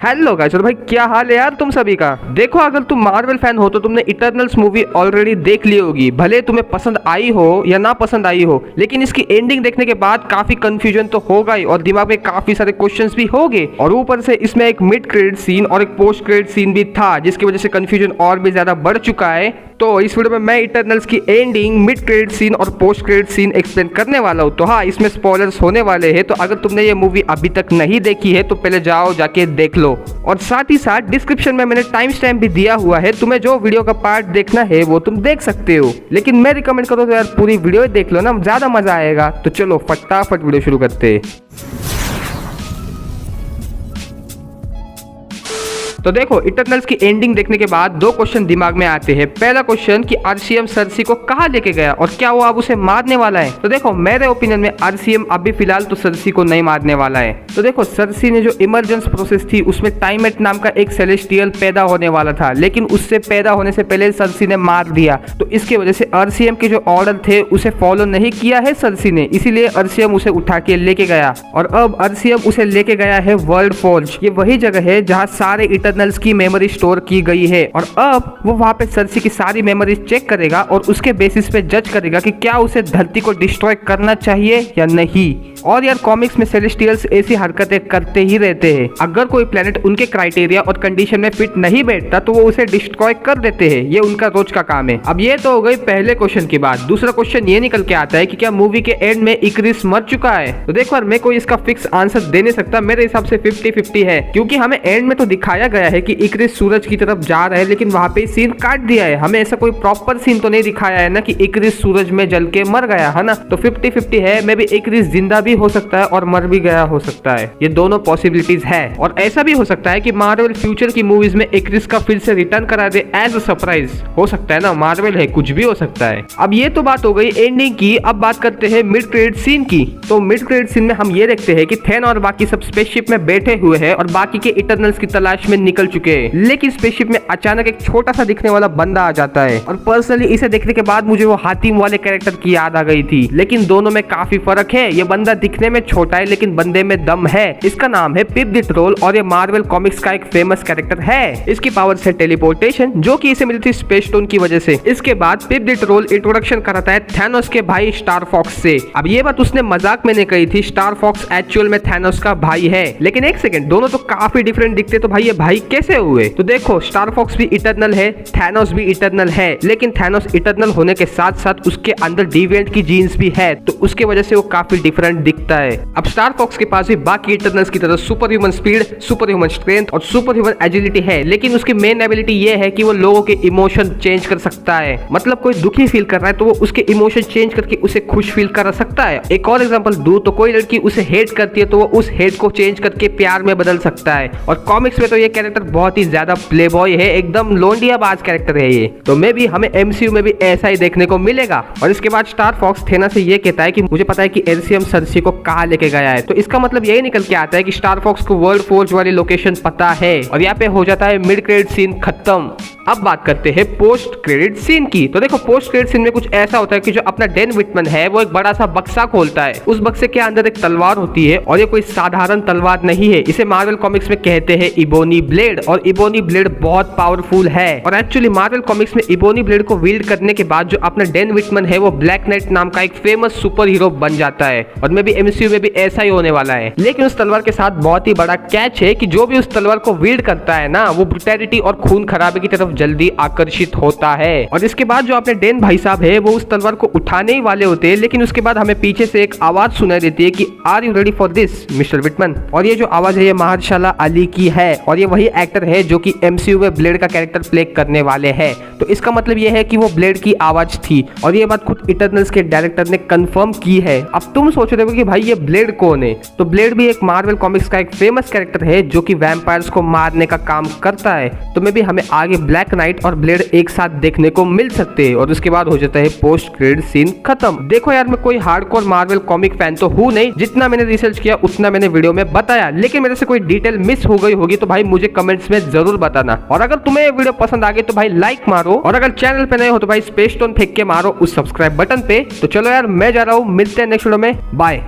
Hello guys, और भाई क्या हाल है यार तुम सभी का। देखो, अगर तुम मार्वल फैन हो तो तुमने इटर्नल्स मूवी ऑलरेडी देख ली होगी। भले तुम्हें पसंद आई हो या ना पसंद आई हो, लेकिन इसकी एंडिंग देखने के बाद काफी कंफ्यूजन तो होगा ही और दिमाग में काफी सारे क्वेश्चंस भी होंगे। और ऊपर से इसमें एक मिड क्रेडिट सीन और एक पोस्ट क्रेडिट सीन भी था, जिसकी वजह से कंफ्यूजन और भी ज्यादा बढ़ चुका है। तो इस वीडियो में मैं इटर्नल्स की एंडिंग, मिड क्रेडिट सीन और पोस्ट क्रेडिट सीन एक्सप्लेन करने वाला हूँ। तो हाँ, इसमें स्पॉयलर्स होने वाले हैं, तो अगर तुमने ये मूवी अभी तक नहीं देखी है तो पहले जाओ जाके देख लो। और साथ ही साथ डिस्क्रिप्शन में मैंने टाइम स्टैम्प भी दिया हुआ है, तुम्हें जो वीडियो का पार्ट देखना है वो तुम देख सकते हो। लेकिन मैं रिकमेंड करूँ तो यार पूरी वीडियो देख लो ना, ज्यादा मजा आएगा। तो चलो फटाफट वीडियो शुरू करते हैं। तो देखो, इटर्नल्स की एंडिंग देखने के बाद दो क्वेश्चन दिमाग में आते हैं। पहला क्वेश्चन कि आरसीएम सर्सी को कहाँ लेके गया और क्या वो अब उसे मारने वाला है। तो देखो, मेरे ओपिनियन में आरसीएम अभी फिलहाल तो सर्सी को नहीं मारने वाला है। तो देखो, सर्सी ने जो इमरजेंस प्रोसेस थी उसमें टाइमेट नाम का एक सेलेस्टियल पैदा होने वाला था, लेकिन उससे पैदा होने से पहले सर्सी ने मार दिया। तो इसके वजह से आरसीएम के जो ऑर्डर थे उसे फॉलो नहीं किया है सर्सी ने, इसीलिए आरसीएम उसे उठा के लेके गया। और अब आरसीएम उसे लेके गया है वर्ल्ड फोर्ज। ये वही जगह है जहाँ सारे इटर्नल्स की मेमोरी स्टोर की गई है। और अब वो वहां पे सर्सी की सारी मेमोरीज चेक करेगा और उसके बेसिस पे जज करेगा कि क्या उसे धरती को डिस्ट्रॉय करना चाहिए या नहीं। और यार, कॉमिक्स में सेलेस्टियल्स ऐसी हरकतें करते ही रहते हैं। अगर कोई प्लेनेट उनके क्राइटेरिया और कंडीशन में फिट नहीं बैठता तो वो उसे डिस्ट्रॉय कर देते हैं। ये उनका रोज का काम है। अब ये तो हो गई पहले क्वेश्चन की बात। दूसरा क्वेश्चन ये निकल के आता है कि क्या मूवी के एंड में इक्रिस मर चुका है। तो देखो यार, मैं कोई इसका फिक्स आंसर दे नहीं सकता। मेरे हिसाब से 50-50 है, क्योंकि हमें एंड में तो दिखाया गया है कि इक्रिस सूरज की तरफ जा रहा है, लेकिन वहां पे सीन काट दिया है। हमें ऐसा कोई प्रॉपर सीन तो नहीं दिखाया है ना कि इक्रिस सूरज में जल के मर गया है ना। तो 50-50 है। मे भी इक्रिस जिंदा भी हो सकता है और मर भी गया हो सकता है। ये दोनों पॉसिबिलिटीज है। और ऐसा भी हो सकता है कि मार्वल फ्यूचर की मूवीज में इक्रिस का फिर से रिटर्न करा दे एज अ सरप्राइज। हो सकता है ना, मार्वल है, कुछ भी हो सकता है। अब ये तो बात हो गई एंडिंग की। अब बात करते हैं मिड क्रेडिट सीन की। तो मिड क्रेडिट सीन में हम ये देखते हैं कि थेन और बाकी सब स्पेसशिप में बैठे हुए हैं और बाकी के इटर्नल्स की तलाश में निकल चुके हैं। लेकिन स्पेसशिप में अचानक एक छोटा सा दिखने वाला बंदा आ जाता है। और पर्सनली इसे देखने के बाद मुझे वो हातिम वाले कैरेक्टर की याद आ गई थी। लेकिन दोनों में काफी फर्क है। ये बंदा दिखने में छोटा है लेकिन बंदे में दम है। इसका नाम है पिप द ट्रोल और ये मार्वल कॉमिक्स का एक फेमस कैरेक्टर है। इसकी पावर्स है टेलीपोर्टेशन, जो कि इसे मिली थी स्पेस स्टोन की वजह से। इसके बाद पिप द ट्रोल इंट्रोडक्शन कराता है थैनोस के भाई स्टार फॉक्स से। अब ये बात उसने मजाक में नहीं कही थी, स्टार फॉक्स एक्चुअल में थैनोस का भाई है। लेकिन एक सेकंड, दोनों तो काफी डिफरेंट दिखते, तो भाई ये भाई कैसे हुए। तो देखो, स्टार फॉक्स भी इटर्नल है, थैनोस भी इटर्नल है, लेकिन थैनोस इटर्नल होने के साथ साथ उसके अंदर डिविएंट की जीन्स भी है, तो उसके वजह से वो काफी डिफरेंट दिखता है। अब स्टार फॉक्स के पास भी बाकी इटर्नल्स की तरह super human speed, super human strength और सुपर ह्यूमन एजिलिटी है, लेकिन उसकी मेन एबिलिटी ये है कि वो लोगों के इमोशन चेंज कर सकता है। मतलब कोई दुखी फील कर रहा है तो वो उसके इमोशन चेंज करके उसे खुश फील करा सकता है। एक और एग्जांपल दूं तो कोई लड़की उसे हेट करती है तो वो उस हेट को चेंज करके प्यार में बदल सकता है। और कॉमिक्स में तो ये कैरेक्टर बहुत ही ज्यादा प्लेबॉय है, एकदम लोंडियाबाज कैरेक्टर है ये। तो मे भी हमें एमसीयू में भी ऐसा ही देखने को मिलेगा। और इसके बाद स्टार फॉक्स थेना से ये कहता है कि मुझे पता है कि आरसीएम सर्सी को कहाँ लेके गया है। तो इसका मतलब यही निकल के आता है कि स्टार फॉक्स को वर्ल्ड फोर्ज वाली लोकेशन पता है। और यहाँ पे हो जाता है मिड क्रेडिट सीन खत्म। अब बात करते हैं पोस्ट क्रेडिट सीन की। तो देखो, पोस्ट क्रेडिट सीन में कुछ ऐसा होता है कि जो अपना डेन विटमैन है वो एक बड़ा सा बक्सा खोलता है। उस बक्से के अंदर एक तलवार होती है और ये कोई साधारण तलवार नहीं है। इसे मार्वल कॉमिक्स में कहते हैं इबोनी ब्लेड। और इबोनी ब्लेड बहुत पावरफुल है। और एक्चुअली मार्वल कॉमिक्स में इबोनी ब्लेड को विल्ड करने के बाद जो अपना डेन विटमैन है वो ब्लैक नाइट नाम का एक फेमस सुपर हीरो बन जाता है। और मे भी एमसीयू में भी ऐसा ही होने वाला है। लेकिन उस तलवार के साथ बहुत ही बड़ा कैच है कि जो भी उस तलवार को विल्ड करता है ना, वो ब्रुटैलिटी और खून खराबे की तरफ जल्दी आकर्षित होता है। और इसके बाद जो अपने डेन भाई साहब है वो उस तलवार को उठाने ही वाले होते हैं, लेकिन उसके बाद हमें पीछे से एक आवाज सुनाई देती है कि are you ready for this mister Whitman. और ये जो आवाज है ये महारशाला अली की है और ये वही एक्टर है जो कि एमसीयू में ब्लेड का कैरेक्टर प्ले करने वाले हैं। तो इसका मतलब ये है कि वो ब्लेड की आवाज थी और ये बात खुद इटर्नल्स के डायरेक्टर ने कंफर्म की है। अब तुम सोच रहे हो कि भाई ये ब्लेड कौन है। तो ब्लेड भी एक मार्वल कॉमिक्स का एक फेमस कैरेक्टर है जो कि वैम्पायर्स को मारने का काम करता है। तो मे भी हमें आगे ब्लैक नाइट और ब्लेड एक साथ देखने को मिल सकते हैं। और उसके बाद हो जाता है पोस्ट क्रेडिट सीन खत्म। देखो यार, मैं कोई हार्डकोर मार्वल कॉमिक फैन तो हूँ नहीं, जितना मैंने रिसर्च किया उतना मैंने वीडियो में बताया। लेकिन मेरे से कोई डिटेल मिस हो गई होगी तो भाई मुझे कमेंट्स में जरूर बताना। और अगर तुम्हें वीडियो पसंद आ गई तो भाई लाइक मारो, और अगर चैनल पे नए हो तो भाई स्पेस स्टोन फेंक के मारो उस सब्सक्राइब बटन पे। तो चलो यार, मैं जा रहा हूँ, मिलते हैं नेक्स्ट वीडियो में, बाय।